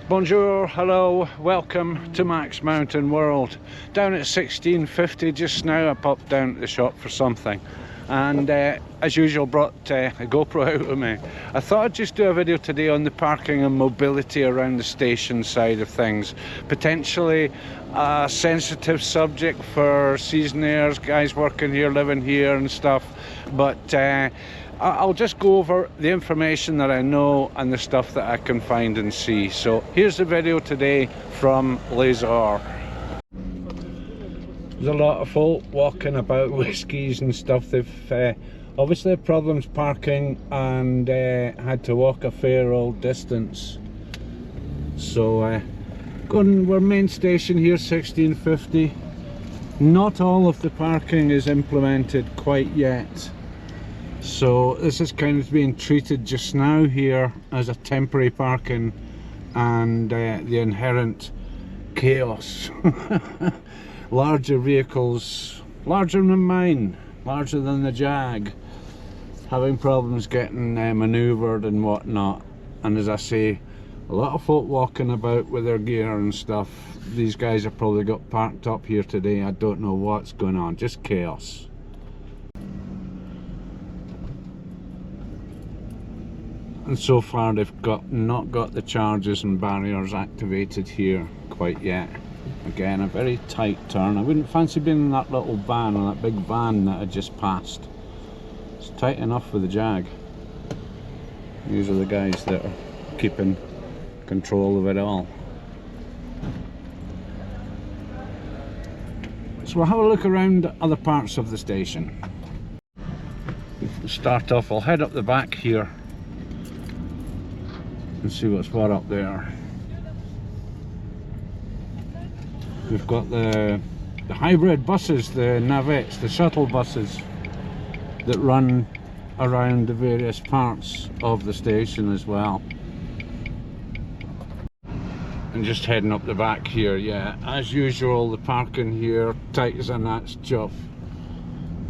Bonjour, hello, welcome to MaxMountainWorld. Down at 1650 just now. I popped down to the shop for something and as usual brought a GoPro out with me. I thought I'd just do a video today on the parking and mobility around the station side of things. Potentially a sensitive subject for seasonaires, guys working here, living here and stuff, but I'll just go over the information that I know and the stuff that I can find and see. So here's the video today from Les-Orres. There's a lot of folk walking about with skis and stuff. They've obviously had problems parking and had to walk a fair old distance. So going, we're main station here, 1650. Not all of the parking is implemented quite yet. So this is kind of being treated just now here as a temporary parking and the inherent chaos. Larger vehicles, larger than mine, larger than the Jag, having problems getting manoeuvred and whatnot. And as I say, a lot of folk walking about with their gear and stuff. These guys have probably got parked up here today. I don't know what's going on, just chaos. And so far they've not got the charges and barriers activated here quite yet. Again, a very tight turn. I wouldn't fancy being in that little van, or that big van that I just passed. It's tight enough for the Jag. These are the guys that are keeping control of it all. So we'll have a look around other parts of the station. We'll start off, I'll head up the back here and see what's what up there. We've got the hybrid buses, the navettes, the shuttle buses that run around the various parts of the station as well. And just heading up the back here, yeah, as usual the parking here tight as a gnat's chuff.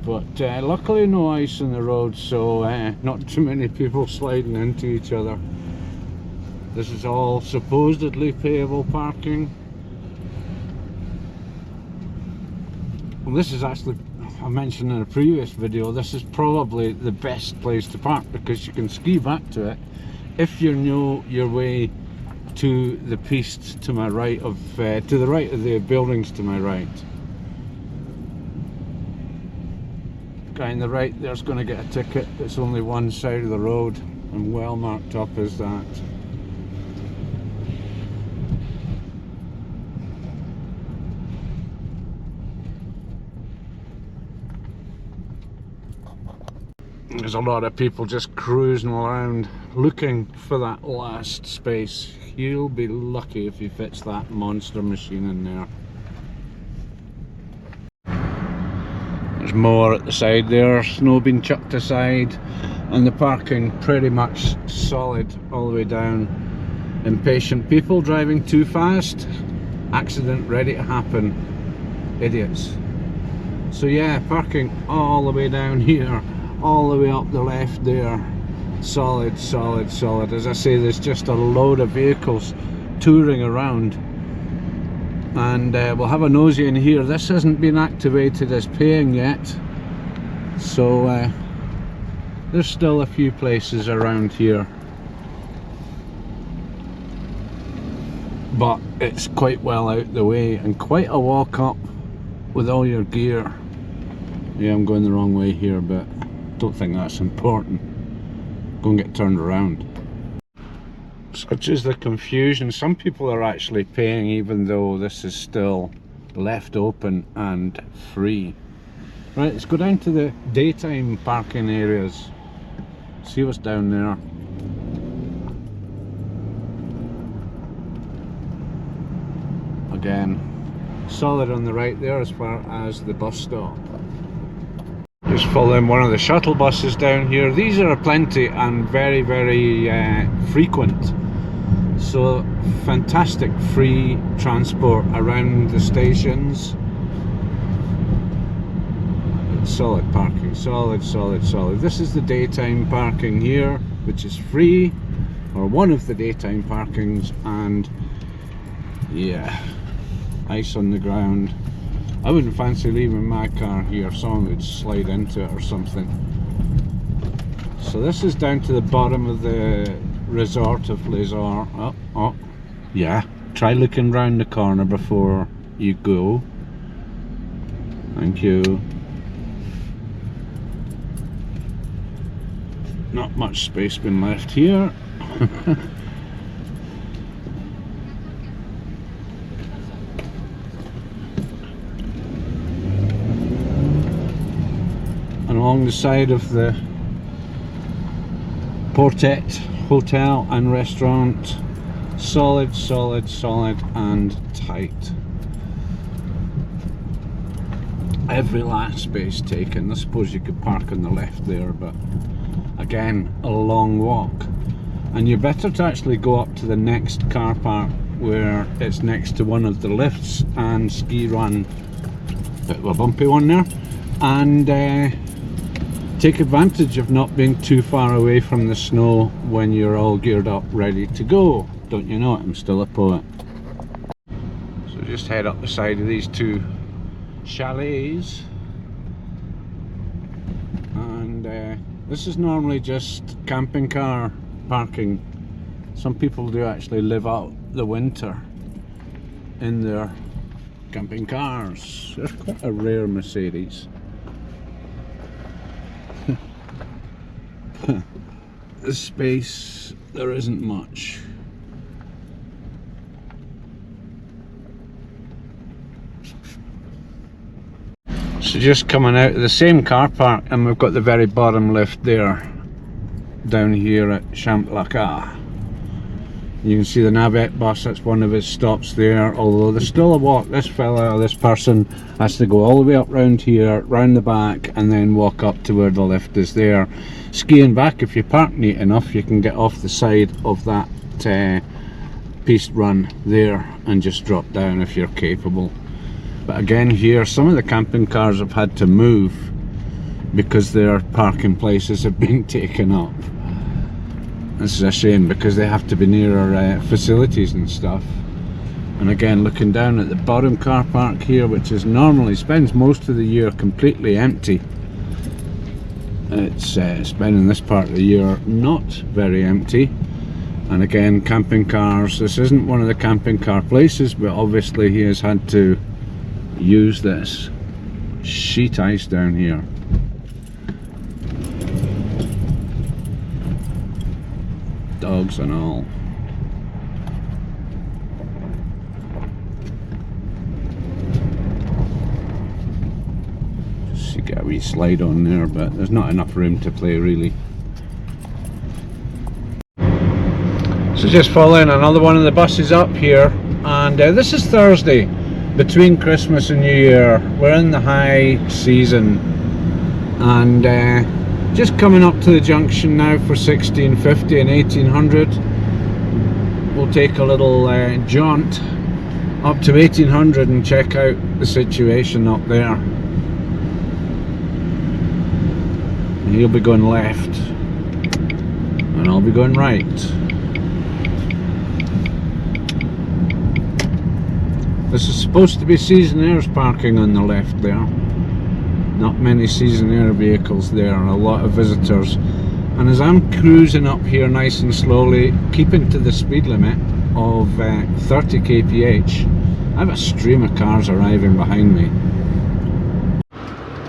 But luckily no ice on the road, so not too many people sliding into each other. This is all supposedly payable parking. Well, this is actually, I mentioned in a previous video, this is probably the best place to park because you can ski back to it if you know your way to the piste to my right of, to the right of the buildings to my right. Guy on the right there's going to get a ticket. It's only one side of the road and well marked up as that. There's a lot of people just cruising around looking for that last space. You'll be lucky if he fits that monster machine in there. There's more at the side there, snow being chucked aside, and the parking pretty much solid all the way down. Impatient people driving too fast, accident ready to happen, idiots. So yeah, parking all the way down here, all the way up the left there, solid, solid, solid. As I say, there's just a load of vehicles touring around, and we'll have a nosy in here. This hasn't been activated as paying yet, so there's still a few places around here, but it's quite well out the way and quite a walk up with all your gear. Yeah, I'm going the wrong way here, but don't think that's important. Go and get turned around. Such is the confusion. Some people are actually paying even though this is still left open and free. Right, let's go down to the daytime parking areas. See what's down there. Again, solid on the right there as far as the bus stop. Just following one of the shuttle buses down here. These are plenty and very, very frequent. So fantastic free transport around the stations. Solid parking, solid, solid, solid. This is the daytime parking here, which is free, or one of the daytime parkings, and Yeah, ice on the ground. I wouldn't fancy leaving my car here, someone would slide into it or something. So this is down to the bottom of the resort of Les-Orres. Oh, yeah, try looking round the corner before you go. Thank you. Not much space been left here. And along the side of the Portet Hotel and Restaurant, solid, solid, solid and tight. Every last space taken. I suppose you could park on the left there, but again, a long walk. And you're better to actually go up to the next car park where it's next to one of the lifts and ski run. Bit of a bumpy one there. And take advantage of not being too far away from the snow when you're all geared up, ready to go. Don't you know it? I'm still a poet. So just head up the side of these two chalets. And this is normally just camping car parking. Some people do actually live out the winter in their camping cars. There's quite a rare Mercedes. The space, there isn't much. So just coming out of the same car park, and we've got the very bottom lift there down here at Champlain. You can see the Navette bus, that's one of his stops there, although there's still a walk. This fella, this person has to go all the way up round here, round the back, and then walk up to where the lift is there. Skiing back, if you park neat enough, you can get off the side of that piste run there and just drop down if you're capable. But again here, some of the camping cars have had to move because their parking places have been taken up. This is a shame because they have to be near our facilities and stuff. And again, looking down at the bottom car park here, which is normally spends most of the year completely empty. It's spending this part of the year not very empty. And again, camping cars. This isn't one of the camping car places, but obviously he has had to use this. Sheet ice down here. Dogs and all. Just you get a wee slide on there, but there's not enough room to play really. So just following another one of the buses up here, and this is Thursday between Christmas and New Year. We're in the high season, and just coming up to the junction now for 1650 and 1800. We'll take a little jaunt up to 1800 and check out the situation up there. And he'll be going left and I'll be going right. This is supposed to be Season-Airs parking on the left there. Not many Season-Air vehicles there, and a lot of visitors. And as I'm cruising up here nice and slowly, keeping to the speed limit of 30 kph, I have a stream of cars arriving behind me.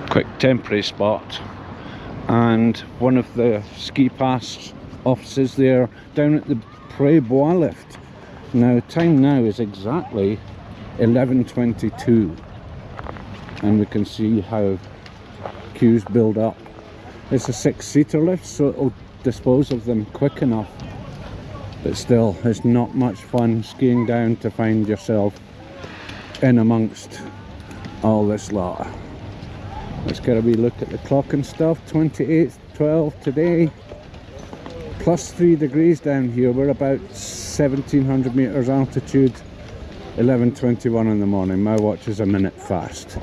Quick temporary spot, and one of the ski pass offices there down at the Pré Bois lift. Now time now is exactly 11:22, and we can see how queues build up. It's a 6-seater lift, so it'll dispose of them quick enough, but still it's not much fun skiing down to find yourself in amongst all this lot. Let's get a wee look at the clock and stuff. 28:12 today, plus 3 degrees down here. We're about 1700 meters altitude. 11:21 in the morning. My watch is a minute fast.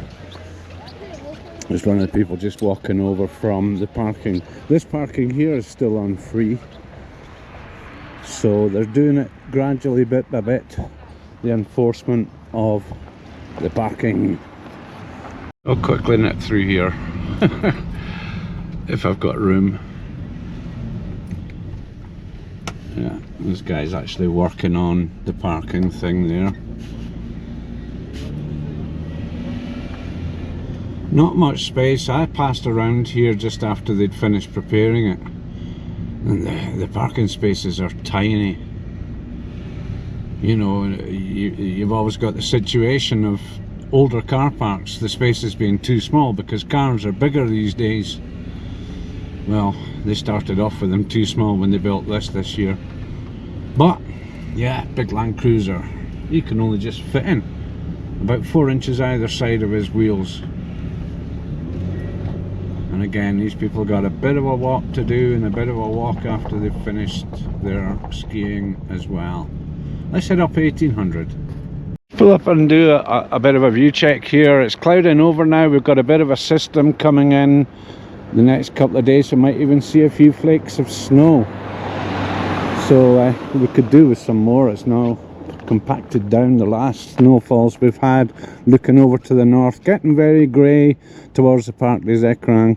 There's one of the people just walking over from the parking. This parking here is still on free, so they're doing it gradually, bit by bit, the enforcement of the parking. I'll quickly nip through here if I've got room. Yeah, this guy's actually working on the parking thing there. Not much space. I passed around here just after they'd finished preparing it, and the parking spaces are tiny. You know, you've always got the situation of older car parks, the spaces being too small because cars are bigger these days. Well, they started off with them too small when they built this year. But yeah, big Land Cruiser, you can only just fit in about 4 inches either side of his wheels. And again, these people got a bit of a walk to do and a bit of a walk after they've finished their skiing as well. Let's head up 1800. Pull up and do a bit of a view check here. It's clouding over now. We've got a bit of a system coming in the next couple of days. We might even see a few flakes of snow. So we could do with some more. It's now compacted down. The last snowfalls we've had, looking over to the north, getting very grey towards the Parc des Écrins.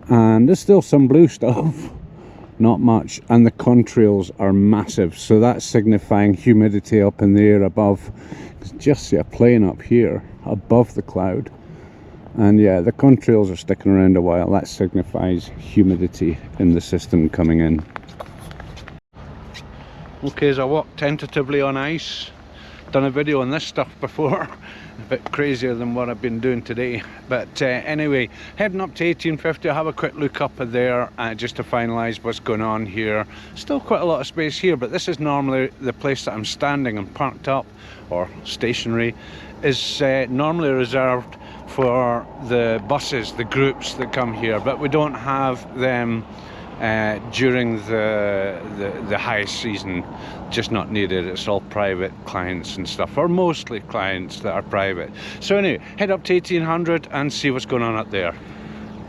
And there's still some blue stuff. Not much, and the contrails are massive, so that's signifying humidity up in the air above. Just see a plane up here above the cloud, and yeah, the contrails are sticking around a while. That signifies humidity in the system coming in. Okay, as I walk tentatively on ice, done a video on this stuff before, a bit crazier than what I've been doing today, but anyway, heading up to 1850. I'll have a quick look up at there just to finalise what's going on here. Still quite a lot of space here, but this is normally the place that I'm standing and parked up, or stationary, is normally reserved for the buses, the groups that come here, but we don't have them during the high season. Just not needed. It's all private clients and stuff, or mostly clients that are private. So anyway, head up to 1800 and see what's going on up there.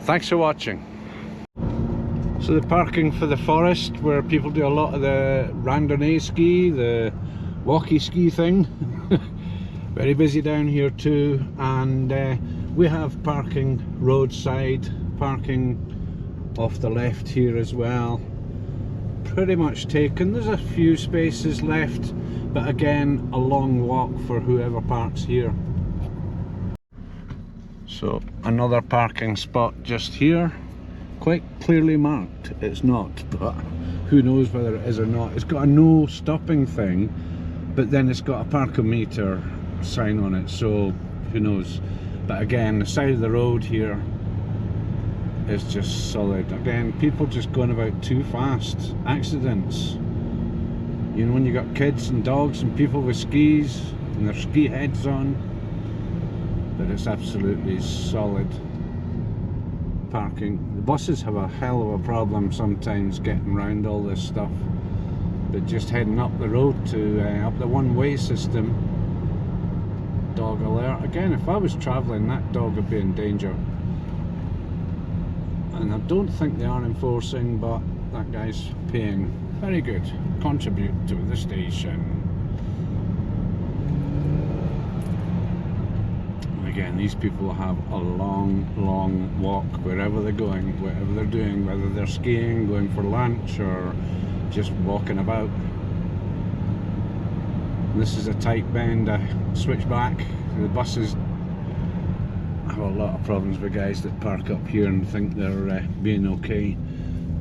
Thanks for watching. So the parking for the forest, where people do a lot of the randonnée ski, the walkie ski thing, very busy down here too. And we have parking, roadside parking off the left here as well, pretty much taken. There's a few spaces left, but again, a long walk for whoever parks here. So another parking spot just here, quite clearly marked. It's not, but who knows whether it is or not. It's got a no stopping thing, but then it's got a parkometer sign on it, so who knows. But again, the side of the road here is just solid. Again, people just going about too fast. Accidents. You know, when you got kids and dogs and people with skis and their ski heads on. But it's absolutely solid parking. The buses have a hell of a problem sometimes getting around all this stuff. But just heading up the road to up the one-way system, dog alert. Again, if I was travelling, that dog would be in danger. And I don't think they are enforcing, but that guy's paying. Very good. Contribute to the station. And again, these people have a long walk wherever they're going, whatever they're doing, whether they're skiing, going for lunch, or just walking about. And this is a tight bend, switch back. The buses. I have a lot of problems with guys that park up here and think they're being okay,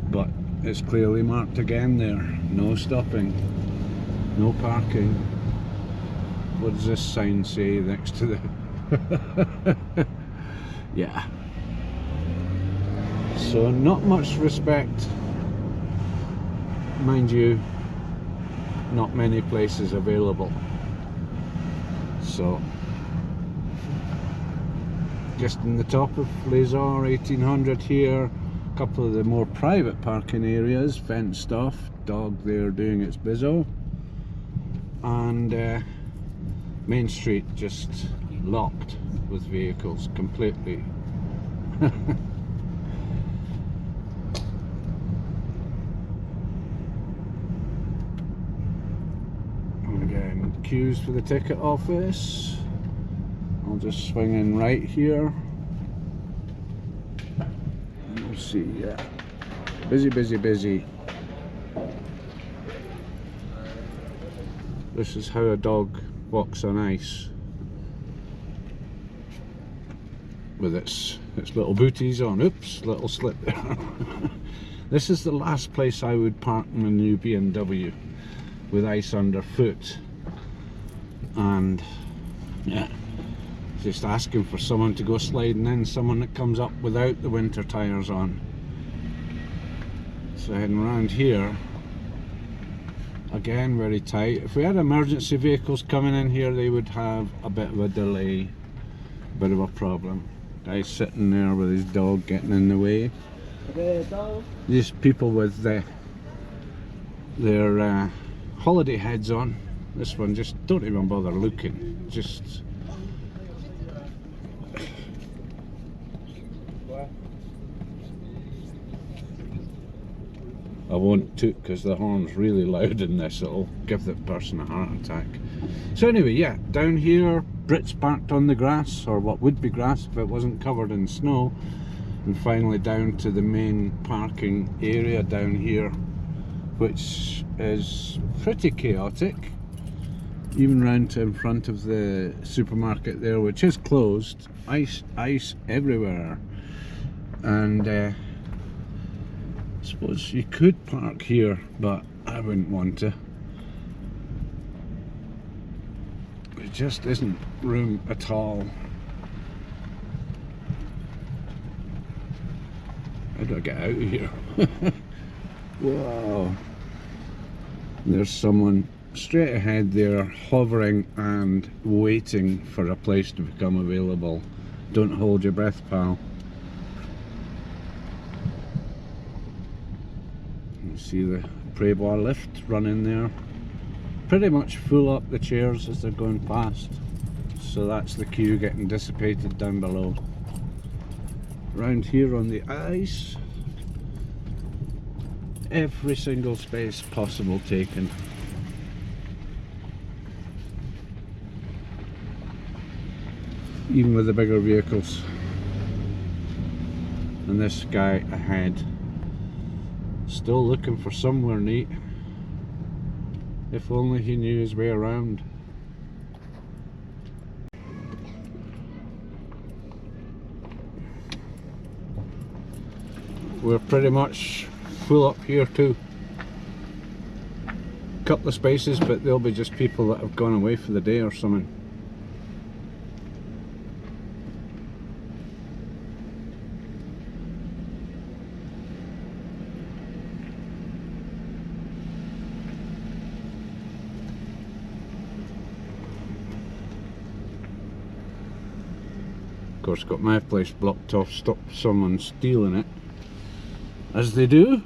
but it's clearly marked again there. No stopping, no parking. What does this sign say next to the yeah, so not much respect, mind you. Not many places available, so just in the top of Les-Orres 1800 here, a couple of the more private parking areas fenced off, dog there doing its bizzo, and Main Street just locked with vehicles completely. Again, queues for the ticket office. I'll just swing in right here. We'll see, yeah. Busy, busy, busy. This is how a dog walks on ice. With its little booties on. Oops, little slip there. This is the last place I would park my new BMW with ice underfoot. And yeah, just asking for someone to go sliding in, someone that comes up without the winter tyres on. So heading around here, again very tight. If we had emergency vehicles coming in here, they would have a bit of a delay, a bit of a problem. Guy sitting there with his dog getting in the way. These people with their holiday heads on. This one just don't even bother looking. Just I won't toot because the horn's really loud in this. It'll give the person a heart attack. So anyway, yeah, down here, Brits parked on the grass, or what would be grass if it wasn't covered in snow. And finally down to the main parking area down here, which is pretty chaotic. Even round to in front of the supermarket there, which is closed. Ice everywhere. And I suppose you could park here, but I wouldn't want to. There just isn't room at all. How do I get out of here? Wow. There's someone straight ahead there, hovering and waiting for a place to become available. Don't hold your breath, pal. You see the Prévost lift running there. Pretty much full up the chairs as they're going past. So that's the queue getting dissipated down below. Round here on the ice, every single space possible taken. Even with the bigger vehicles. And this guy ahead, still looking for somewhere neat. If only he knew his way around. We're pretty much full up here too. Couple of spaces, but they'll be just people that have gone away for the day or something. Of course, got my place blocked off, stop someone stealing it, as they do.